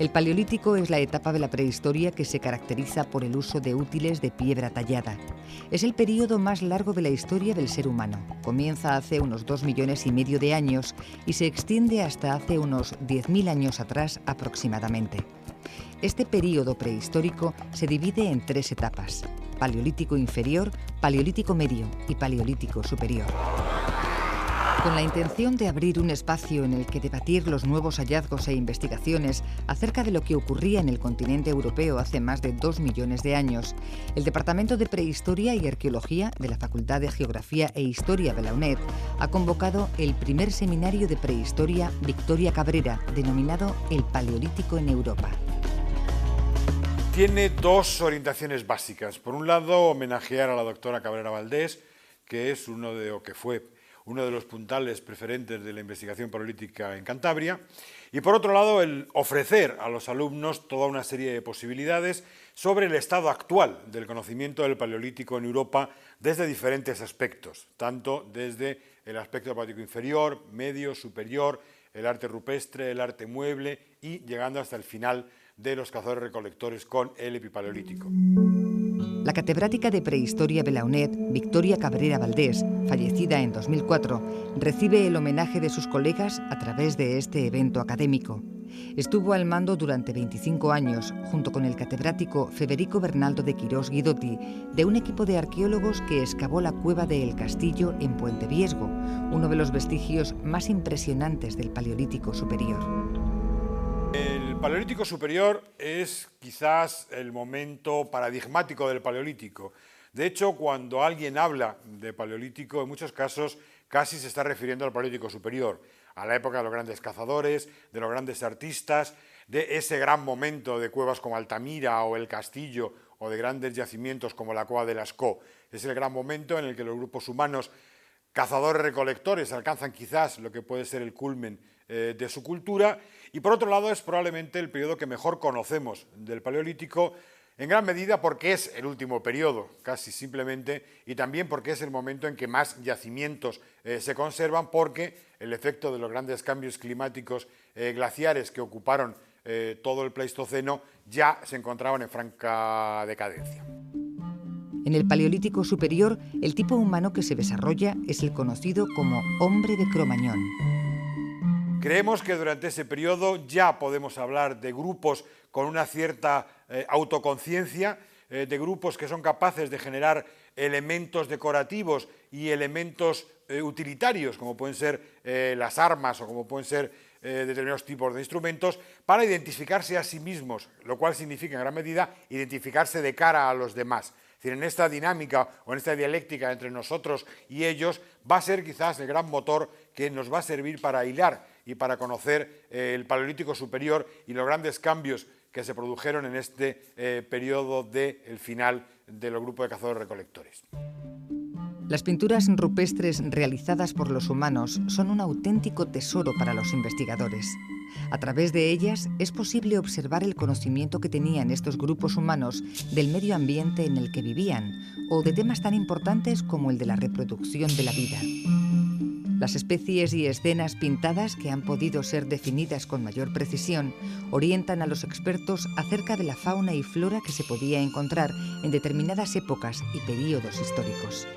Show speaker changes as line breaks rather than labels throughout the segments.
El Paleolítico es la etapa de la prehistoria que se caracteriza por el uso de útiles de piedra tallada. Es el período más largo de la historia del ser humano. Comienza hace unos 2,5 millones de años y se extiende hasta hace unos 10.000 años atrás aproximadamente. Este período prehistórico se divide en 3 etapas: Paleolítico inferior, Paleolítico medio y Paleolítico superior. Con la intención de abrir un espacio en el que debatir los nuevos hallazgos e investigaciones acerca de lo que ocurría en el continente europeo hace más de 2 millones de años, el Departamento de Prehistoria y Arqueología de la Facultad de Geografía e Historia de la UNED ha convocado el primer seminario de prehistoria Victoria Cabrera, denominado El Paleolítico en Europa.
Tiene 2 orientaciones básicas. Por un lado, homenajear a la doctora Cabrera Valdés, que fue uno de los puntales preferentes de la investigación paleolítica en Cantabria, y por otro lado, el ofrecer a los alumnos toda una serie de posibilidades sobre el estado actual del conocimiento del Paleolítico en Europa desde diferentes aspectos, tanto desde el aspecto del Paleolítico inferior, medio, superior, el arte rupestre, el arte mueble y llegando hasta el final de los cazadores-recolectores con el epipaleolítico.
La catedrática de Prehistoria de la UNED, Victoria Cabrera Valdés, fallecida en 2004, recibe el homenaje de sus colegas a través de este evento académico. Estuvo al mando durante 25 años, junto con el catedrático Federico Bernaldo de Quirós Guidotti, de un equipo de arqueólogos que excavó la cueva de El Castillo en Puente Viesgo, uno de los vestigios más impresionantes del Paleolítico superior.
El Paleolítico superior es quizás el momento paradigmático del Paleolítico. De hecho, cuando alguien habla de Paleolítico, en muchos casos casi se está refiriendo al Paleolítico superior, a la época de los grandes cazadores, de los grandes artistas, de ese gran momento de cuevas como Altamira o El Castillo, o de grandes yacimientos como la cueva de Lascaux. Es el gran momento en el que los grupos humanos cazadores-recolectores alcanzan quizás lo que puede ser el culmen de su cultura, y por otro lado es probablemente el periodo que mejor conocemos del Paleolítico, en gran medida porque es el último periodo, casi simplemente, y también porque es el momento en que más yacimientos se conservan, porque el efecto de los grandes cambios climáticos glaciares que ocuparon todo el Pleistoceno ya se encontraban en franca decadencia.
En el Paleolítico superior, el tipo humano que se desarrolla es el conocido como hombre de Cromañón.
Creemos que durante ese periodo ya podemos hablar de grupos con una cierta autoconciencia, de grupos que son capaces de generar elementos decorativos y elementos utilitarios, como pueden ser las armas o como pueden ser determinados tipos de instrumentos, para identificarse a sí mismos, lo cual significa en gran medida identificarse de cara a los demás. Es decir, en esta dinámica o en esta dialéctica entre nosotros y ellos va a ser quizás el gran motor que nos va a servir para hilar y para conocer el Paleolítico superior y los grandes cambios que se produjeron en este periodo del final de los grupos de cazadores-recolectores.
Las pinturas rupestres realizadas por los humanos son un auténtico tesoro para los investigadores. A través de ellas es posible observar el conocimiento que tenían estos grupos humanos del medio ambiente en el que vivían o de temas tan importantes como el de la reproducción de la vida. Las especies y escenas pintadas, que han podido ser definidas con mayor precisión, orientan a los expertos acerca de la fauna y flora que se podía encontrar en determinadas épocas y períodos históricos.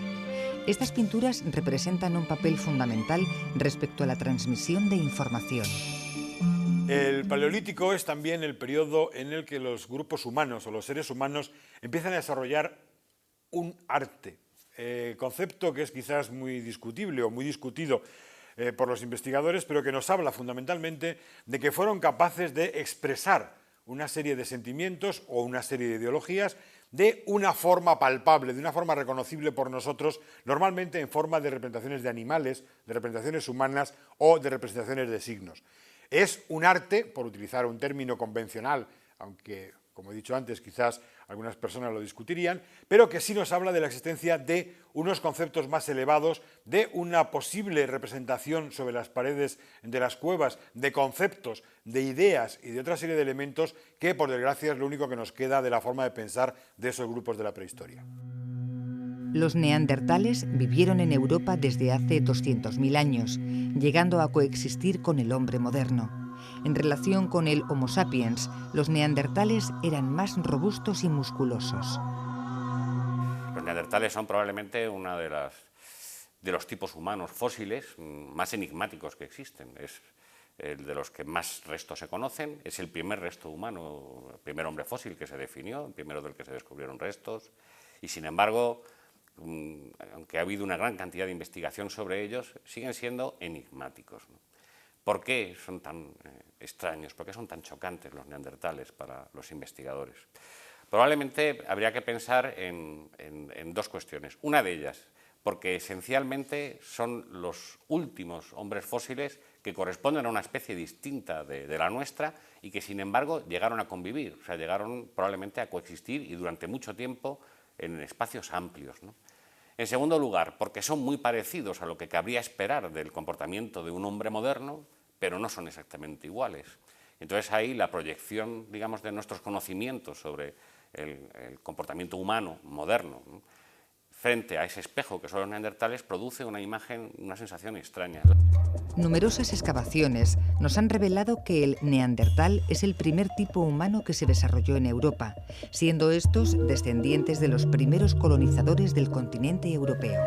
Estas pinturas representan un papel fundamental respecto a la transmisión de información.
El Paleolítico es también el periodo en el que los grupos humanos o los seres humanos empiezan a desarrollar un arte, concepto que es quizás muy discutible o muy discutido por los investigadores, pero que nos habla fundamentalmente de que fueron capaces de expresar una serie de sentimientos o una serie de ideologías de una forma palpable, de una forma reconocible por nosotros, normalmente en forma de representaciones de animales, de representaciones humanas o de representaciones de signos. Es un arte, por utilizar un término convencional, aunque, como he dicho antes, quizás algunas personas lo discutirían, pero que sí nos habla de la existencia de unos conceptos más elevados, de una posible representación sobre las paredes de las cuevas, de conceptos, de ideas y de otra serie de elementos que, por desgracia, es lo único que nos queda de la forma de pensar de esos grupos de la prehistoria.
Los neandertales vivieron en Europa desde hace 200.000 años, llegando a coexistir con el hombre moderno. En relación con el Homo sapiens, los neandertales eran más robustos y musculosos.
Los neandertales son probablemente una de los tipos humanos fósiles más enigmáticos que existen. Es el de los que más restos se conocen, es el primer resto humano, el primer hombre fósil que se definió, el primero del que se descubrieron restos, y sin embargo, aunque ha habido una gran cantidad de investigación sobre ellos, siguen siendo enigmáticos, ¿no? ¿Por qué son tan extraños? ¿Por qué son tan chocantes los neandertales para los investigadores? Probablemente habría que pensar en dos cuestiones. Una de ellas, porque esencialmente son los últimos hombres fósiles que corresponden a una especie distinta de la nuestra y que, sin embargo, llegaron a convivir, o sea, llegaron probablemente a coexistir y durante mucho tiempo en espacios amplios, ¿no? En segundo lugar, porque son muy parecidos a lo que cabría esperar del comportamiento de un hombre moderno, pero no son exactamente iguales. Entonces ahí la proyección, digamos, de nuestros conocimientos sobre el comportamiento humano moderno, ¿no?, frente a ese espejo que son los neandertales, produce una imagen, una sensación extraña.
Numerosas excavaciones nos han revelado que el neandertal es el primer tipo humano que se desarrolló en Europa, siendo estos descendientes de los primeros colonizadores del continente europeo.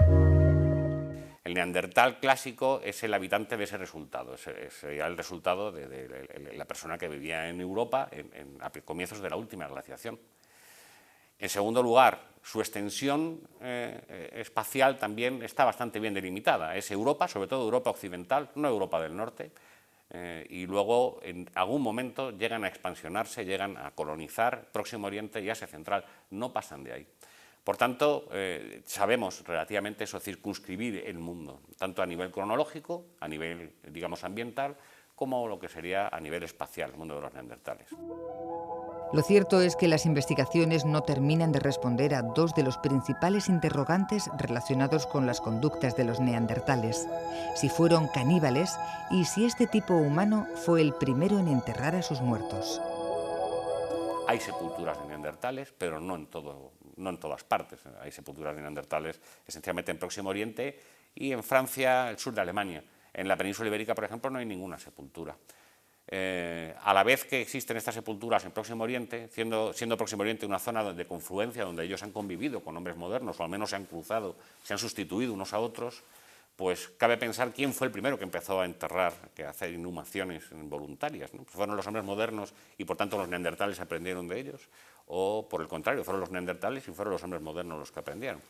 El neandertal clásico es el habitante de ese resultado, sería el resultado de la persona que vivía en Europa a comienzos de la última glaciación. En segundo lugar, su extensión espacial también está bastante bien delimitada. Es Europa, sobre todo Europa occidental, no Europa del norte, y luego en algún momento llegan a expansionarse, llegan a colonizar Próximo Oriente y Asia Central, no pasan de ahí. Por tanto, sabemos relativamente eso, circunscribir el mundo, tanto a nivel cronológico, a nivel, digamos, ambiental, como lo que sería a nivel espacial, el mundo de los neandertales.
Lo cierto es que las investigaciones no terminan de responder a dos de los principales interrogantes relacionados con las conductas de los neandertales: si fueron caníbales y si este tipo humano fue el primero en enterrar a sus muertos.
Hay sepulturas de neandertales, pero no en todas partes. Hay sepulturas de neandertales esencialmente en Próximo Oriente y en Francia, el sur de Alemania. En la península ibérica, por ejemplo, no hay ninguna sepultura. A la vez que existen estas sepulturas en Próximo Oriente, siendo Próximo Oriente una zona de confluencia donde ellos han convivido con hombres modernos, o al menos se han cruzado, se han sustituido unos a otros, pues cabe pensar quién fue el primero que empezó a enterrar, a hacer inhumaciones voluntarias, ¿no? Pues fueron los hombres modernos y por tanto los neandertales aprendieron de ellos, o por el contrario, fueron los neandertales y fueron los hombres modernos los que aprendieron.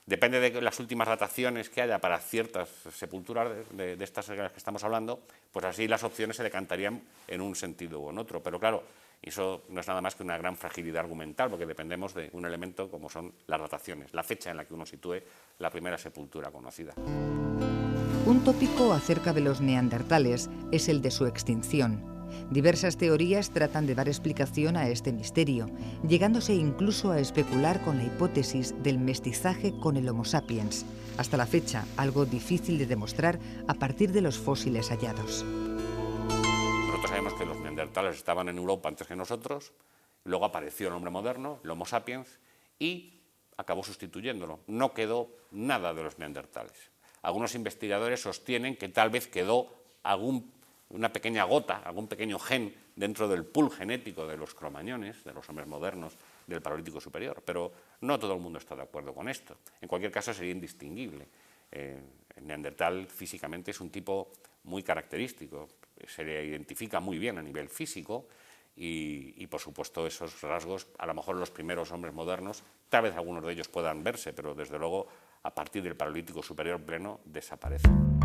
Depende de las últimas dataciones que haya para ciertas sepulturas de estas de las que estamos hablando, pues así las opciones se decantarían en un sentido u en otro. Pero claro, eso no es nada más que una gran fragilidad argumental, porque dependemos de un elemento como son las dataciones, la fecha en la que uno sitúe la primera sepultura conocida.
Un tópico acerca de los neandertales es el de su extinción. Diversas teorías tratan de dar explicación a este misterio, llegándose incluso a especular con la hipótesis del mestizaje con el Homo sapiens, hasta la fecha algo difícil de demostrar a partir de los fósiles hallados.
Nosotros sabemos que los neandertales estaban en Europa antes que nosotros, luego apareció el hombre moderno, el Homo sapiens, y acabó sustituyéndolo. No quedó nada de los neandertales. Algunos investigadores sostienen que tal vez quedó una pequeña gota, algún pequeño gen dentro del pool genético de los cromañones, de los hombres modernos del Paleolítico Superior, pero no todo el mundo está de acuerdo con esto. En cualquier caso sería indistinguible. El neandertal físicamente es un tipo muy característico, se le identifica muy bien a nivel físico y por supuesto esos rasgos, a lo mejor los primeros hombres modernos, tal vez algunos de ellos puedan verse, pero desde luego a partir del Paleolítico Superior pleno desaparecen.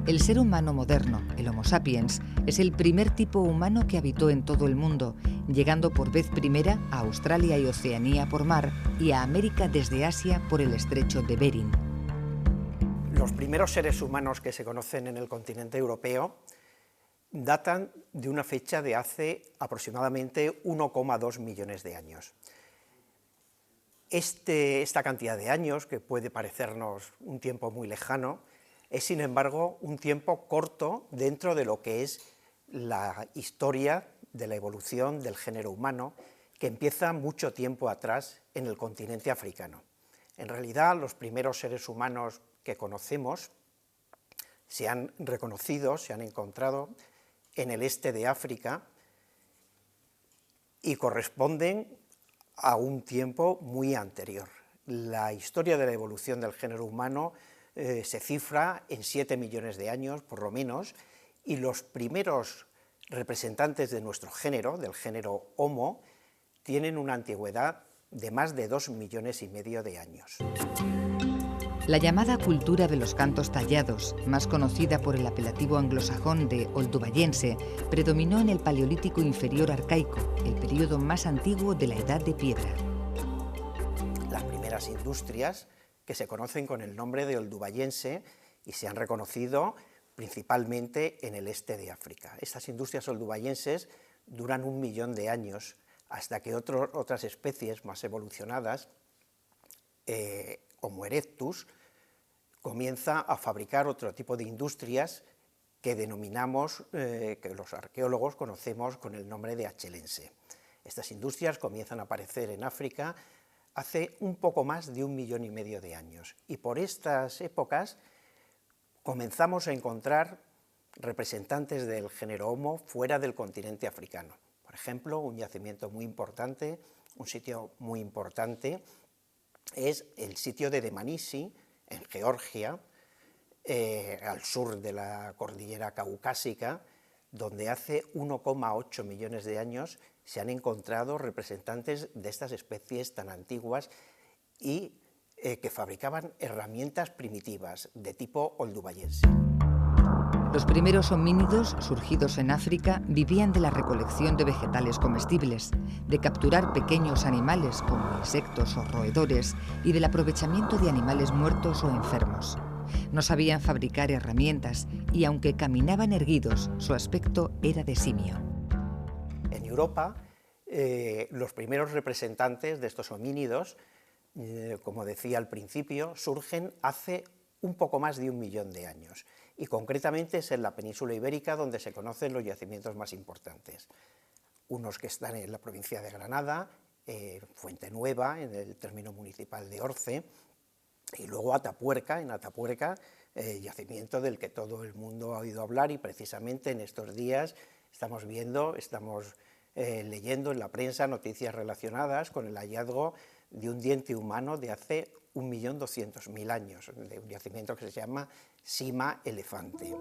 El ser humano moderno, el Homo sapiens, es el primer tipo humano que habitó en todo el mundo, llegando por vez primera a Australia y Oceanía por mar y a América desde Asia por el estrecho de Bering.
Los primeros seres humanos que se conocen en el continente europeo datan de una fecha de hace aproximadamente 1,2 millones de años. Esta cantidad de años, que puede parecernos un tiempo muy lejano, es sin embargo un tiempo corto dentro de lo que es la historia de la evolución del género humano, que empieza mucho tiempo atrás en el continente africano. En realidad, los primeros seres humanos que conocemos se han reconocido, se han encontrado en el este de África y corresponden a un tiempo muy anterior. La historia de la evolución del género humano se cifra en 7 millones de años, por lo menos, y los primeros representantes de nuestro género, del género Homo, tienen una antigüedad de más de 2,5 millones de años.
La llamada cultura de los cantos tallados, más conocida por el apelativo anglosajón de oldubayense, predominó en el Paleolítico inferior arcaico, el período más antiguo de la Edad de Piedra.
Las primeras industrias, que se conocen con el nombre de oldubayense y se han reconocido principalmente en el este de África. Estas industrias oldubayenses duran 1 millón de años, hasta que otras especies más evolucionadas, Homo erectus, comienza a fabricar otro tipo de industrias que denominamos, que los arqueólogos conocemos con el nombre de achelense. Estas industrias comienzan a aparecer en África hace un poco más de 1,5 millones de años, y por estas épocas comenzamos a encontrar representantes del género Homo fuera del continente africano. Por ejemplo, un yacimiento muy importante, un sitio muy importante, es el sitio de Dmanisi, en Georgia, al sur de la cordillera caucásica, donde hace 1,8 millones de años se han encontrado representantes de estas especies tan antiguas y que fabricaban herramientas primitivas de tipo oldubayense.
Los primeros homínidos surgidos en África vivían de la recolección de vegetales comestibles, de capturar pequeños animales como insectos o roedores y del aprovechamiento de animales muertos o enfermos. No sabían fabricar herramientas y, aunque caminaban erguidos, su aspecto era de simio.
En Europa, los primeros representantes de estos homínidos, como decía al principio, surgen hace un poco más de 1 millón de años, y concretamente es en la península ibérica donde se conocen los yacimientos más importantes. Unos que están en la provincia de Granada, Fuente Nueva, en el término municipal de Orce, y luego Atapuerca, en Atapuerca, yacimiento del que todo el mundo ha oído hablar, y precisamente en estos días estamos leyendo en la prensa noticias relacionadas con el hallazgo de un diente humano de hace 1.200.000 años, de un yacimiento que se llama Sima Elefante.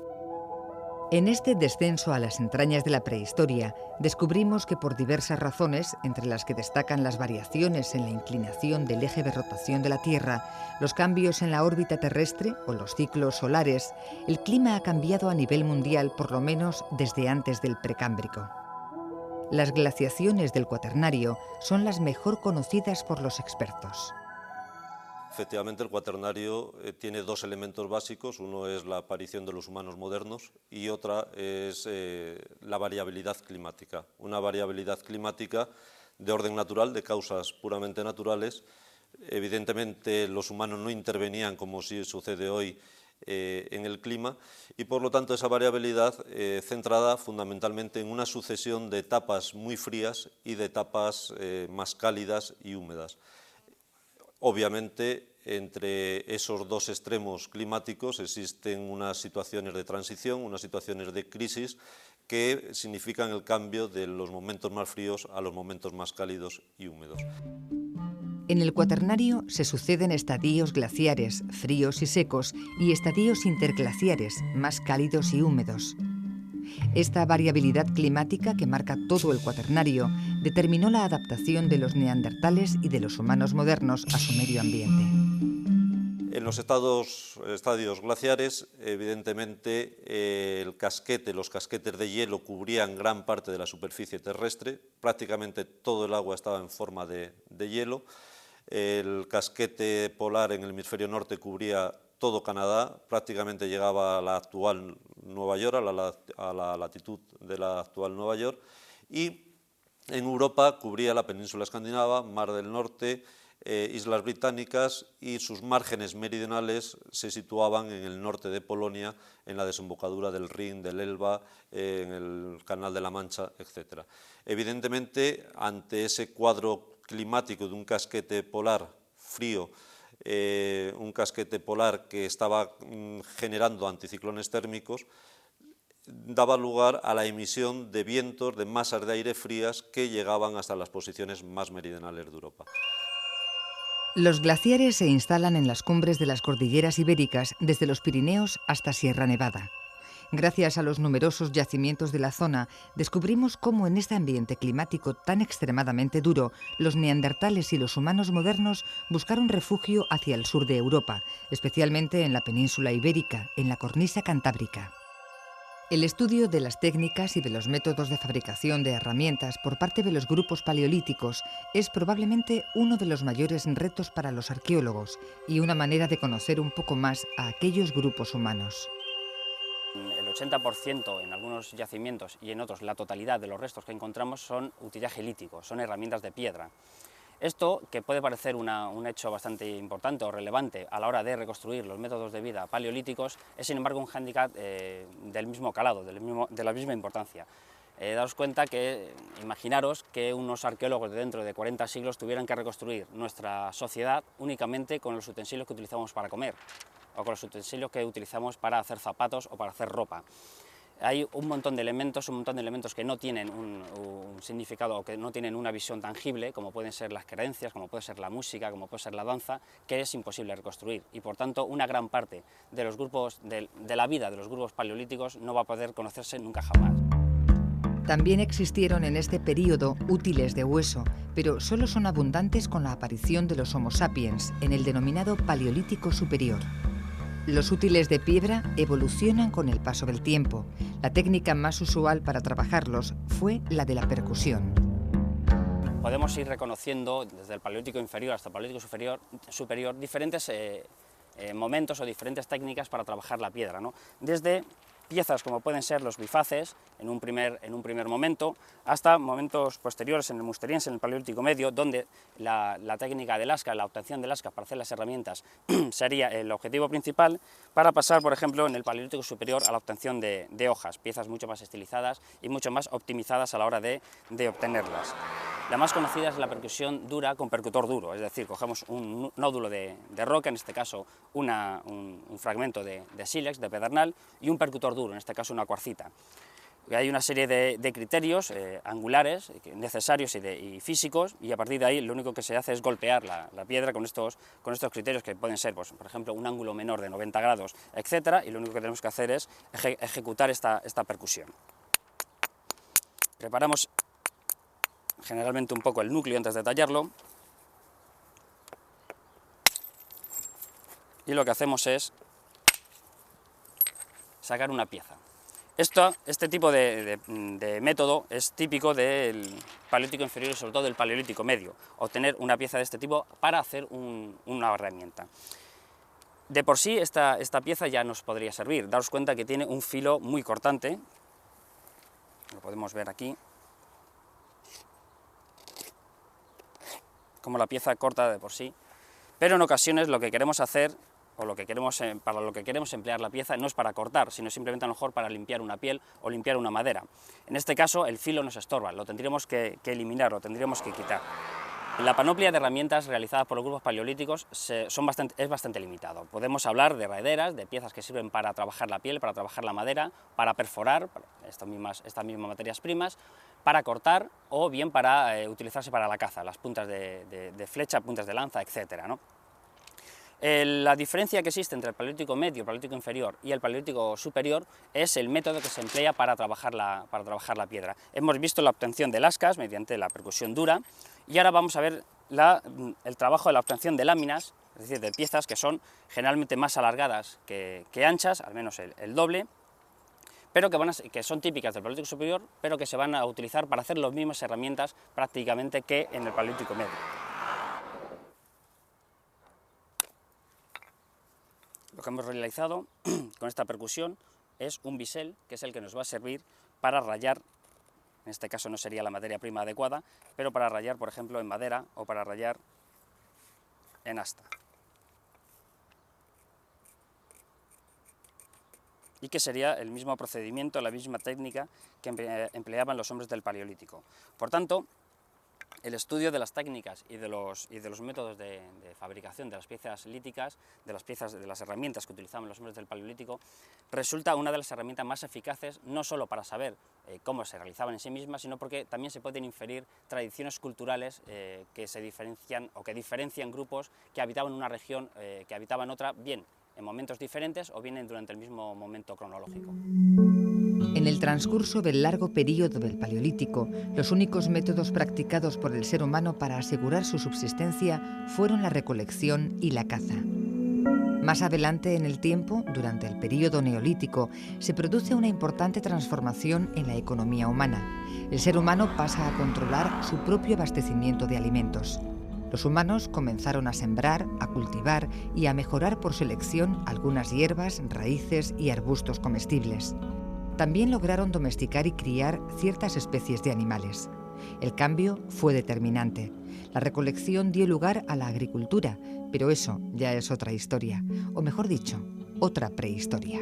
En este descenso a las entrañas de la prehistoria, descubrimos que por diversas razones, entre las que destacan las variaciones en la inclinación del eje de rotación de la Tierra, los cambios en la órbita terrestre o los ciclos solares, el clima ha cambiado a nivel mundial por lo menos desde antes del Precámbrico. Las glaciaciones del Cuaternario son las mejor conocidas por los expertos.
Efectivamente, el Cuaternario tiene 2 elementos básicos. Uno es la aparición de los humanos modernos y otra es la variabilidad climática. Una variabilidad climática de orden natural, de causas puramente naturales. Evidentemente, los humanos no intervenían, como sí sucede hoy, en el clima, y por lo tanto esa variabilidad centrada fundamentalmente en una sucesión de etapas muy frías y de etapas más cálidas y húmedas. Obviamente, entre esos 2 extremos climáticos existen unas situaciones de transición, unas situaciones de crisis que significan el cambio de los momentos más fríos a los momentos más cálidos y húmedos.
En el Cuaternario se suceden estadios glaciares, fríos y secos, y estadios interglaciares, más cálidos y húmedos. Esta variabilidad climática que marca todo el Cuaternario determinó la adaptación de los neandertales y de los humanos modernos a su medio ambiente.
En los estadios glaciares, evidentemente, los casquetes de hielo cubrían gran parte de la superficie terrestre, prácticamente todo el agua estaba en forma de hielo. El casquete polar en el hemisferio norte cubría todo Canadá, prácticamente llegaba a la actual Nueva York, a la latitud de la actual Nueva York, y en Europa cubría la península escandinava, Mar del Norte, Islas Británicas, y sus márgenes meridionales se situaban en el norte de Polonia, en la desembocadura del Rin, del Elba, en el Canal de la Mancha, etc. Evidentemente, ante ese cuadro climático de un casquete polar frío, un casquete polar que estaba generando anticiclones térmicos, daba lugar a la emisión de vientos, de masas de aire frías que llegaban hasta las posiciones más meridionales de Europa.
Los glaciares se instalan en las cumbres de las cordilleras ibéricas, desde los Pirineos hasta Sierra Nevada. Gracias a los numerosos yacimientos de la zona, descubrimos cómo en este ambiente climático tan extremadamente duro, los neandertales y los humanos modernos buscaron refugio hacia el sur de Europa, especialmente en la península ibérica, en la cornisa cantábrica. El estudio de las técnicas y de los métodos de fabricación de herramientas por parte de los grupos paleolíticos es probablemente uno de los mayores retos para los arqueólogos y una manera de conocer un poco más a aquellos grupos humanos.
El 80% en algunos yacimientos y en otros la totalidad de los restos que encontramos son utillaje lítico, son herramientas de piedra. Esto, que puede parecer un hecho bastante importante o relevante a la hora de reconstruir los métodos de vida paleolíticos, es sin embargo un hándicap del mismo calado, de la misma importancia. Daos cuenta que, imaginaros que unos arqueólogos de dentro de 40 siglos tuvieran que reconstruir nuestra sociedad únicamente con los utensilios que utilizamos para comer, o con los utensilios que utilizamos para hacer zapatos o para hacer ropa. Hay un montón de elementos que no tienen un significado o que no tienen una visión tangible, como pueden ser las creencias, como puede ser la música, como puede ser la danza, que es imposible reconstruir. Y por tanto, una gran parte de los grupos, de la vida de los grupos paleolíticos no va a poder conocerse nunca jamás.
También existieron en este período útiles de hueso, pero solo son abundantes con la aparición de los Homo sapiens en el denominado Paleolítico Superior. Los útiles de piedra evolucionan con el paso del tiempo. La técnica más usual para trabajarlos fue la de la percusión.
Podemos ir reconociendo desde el Paleolítico inferior hasta el Paleolítico superior diferentes momentos o diferentes técnicas para trabajar la piedra, ¿no? Desde piezas como pueden ser los bifaces en un primer momento, hasta momentos posteriores en el Musteriense, en el Paleolítico medio, donde la técnica del asca, la obtención del asca para hacer las herramientas sería el objetivo principal, para pasar, por ejemplo, en el Paleolítico superior a la obtención de hojas, piezas mucho más estilizadas y mucho más optimizadas a la hora de obtenerlas. La más conocida es la percusión dura con percutor duro, es decir, cogemos un nódulo de roca, en este caso un fragmento de sílex, de pedernal, y un percutor duro, en este caso una cuarcita. Hay una serie de criterios angulares necesarios y físicos, y a partir de ahí lo único que se hace es golpear la piedra con estos criterios que pueden ser, pues, por ejemplo, un ángulo menor de 90 grados, etc., y lo único que tenemos que hacer es ejecutar esta percusión. Preparamos generalmente un poco el núcleo antes de tallarlo, y lo que hacemos es sacar una pieza. Este tipo de método es típico del Paleolítico inferior y sobre todo del Paleolítico medio, obtener una pieza de este tipo para hacer una herramienta. De por sí esta pieza ya nos podría servir. Daos cuenta que tiene un filo muy cortante, lo podemos ver aquí, como la pieza corta de por sí, pero en ocasiones lo que queremos hacer, o para lo que queremos emplear la pieza, no es para cortar, sino simplemente a lo mejor para limpiar una piel o limpiar una madera. En este caso el filo nos estorba, lo tendríamos que eliminar, lo tendríamos que quitar. La panoplia de herramientas realizadas por los grupos paleolíticos es bastante limitado. Podemos hablar de raederas, de piezas que sirven para trabajar la piel, para trabajar la madera, para perforar estas mismas materias primas, para cortar o bien para utilizarse para la caza, las puntas de flecha, puntas de lanza, etc., ¿no? La diferencia que existe entre el Paleolítico medio, el Paleolítico inferior y el Paleolítico superior es el método que se emplea para trabajar la piedra. Hemos visto la obtención de lascas mediante la percusión dura, y ahora vamos a ver el trabajo de la obtención de láminas, es decir, de piezas que son generalmente más alargadas que anchas, al menos el doble, pero que son típicas del Paleolítico superior, pero que se van a utilizar para hacer las mismas herramientas prácticamente que en el Paleolítico medio. Lo que hemos realizado con esta percusión es un bisel, que es el que nos va a servir para rayar, en este caso no sería la materia prima adecuada, pero para rayar, por ejemplo, en madera o para rayar en asta. Y que sería el mismo procedimiento, la misma técnica que empleaban los hombres del Paleolítico. Por tanto, El estudio de las técnicas y de los métodos de fabricación de las piezas líticas, de las herramientas que utilizaban los hombres del Paleolítico, resulta una de las herramientas más eficaces, no solo para saber cómo se realizaban en sí mismas, sino porque también se pueden inferir tradiciones culturales que se diferencian o que diferencian grupos que habitaban una región, que habitaban otra, bien en momentos diferentes o bien durante el mismo momento cronológico.
En el transcurso del largo período del Paleolítico, los únicos métodos practicados por el ser humano para asegurar su subsistencia fueron la recolección y la caza. Más adelante en el tiempo, durante el período neolítico, se produce una importante transformación en la economía humana. El ser humano pasa a controlar su propio abastecimiento de alimentos. Los humanos comenzaron a sembrar, a cultivar y a mejorar por selección algunas hierbas, raíces y arbustos comestibles. También lograron domesticar y criar ciertas especies de animales. El cambio fue determinante. La recolección dio lugar a la agricultura, pero eso ya es otra historia, o mejor dicho, otra prehistoria.